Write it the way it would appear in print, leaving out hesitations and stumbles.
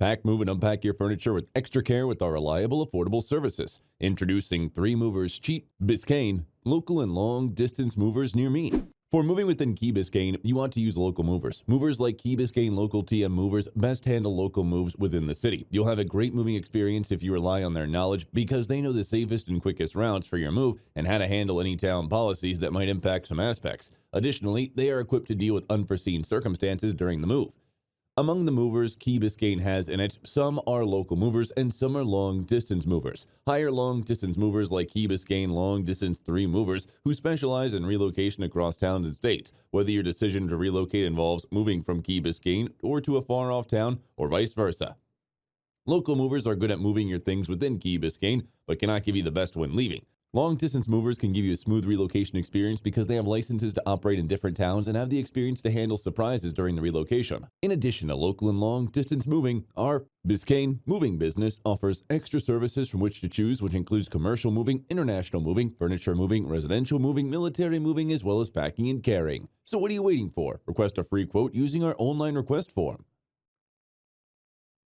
Pack, move, and unpack your furniture with extra care with our reliable, affordable services. Introducing 3 Movers Cheap Biscayne, local and long distance movers near me. For moving within Key Biscayne, you want to use local movers. Movers like Key Biscayne local TM movers best handle local moves within the city. You'll have a great moving experience if you rely on their knowledge because they know the safest and quickest routes for your move and how to handle any town policies that might impact some aspects. Additionally, they are equipped to deal with unforeseen circumstances during the move. Among the movers Key Biscayne has in it, some are local movers and some are long-distance movers. Hire long-distance movers like Key Biscayne long-distance 3 movers who specialize in relocation across towns and states. Whether your decision to relocate involves moving from Key Biscayne or to a far-off town or vice versa. Local movers are good at moving your things within Key Biscayne, but cannot give you the best when leaving. Long-distance movers can give you a smooth relocation experience because they have licenses to operate in different towns and have the experience to handle surprises during the relocation. In addition to local and long-distance moving, our Biscayne Moving business offers extra services from which to choose, which includes commercial moving, international moving, furniture moving, residential moving, military moving, as well as packing and carrying. So what are you waiting for? Request a free quote using our online request form.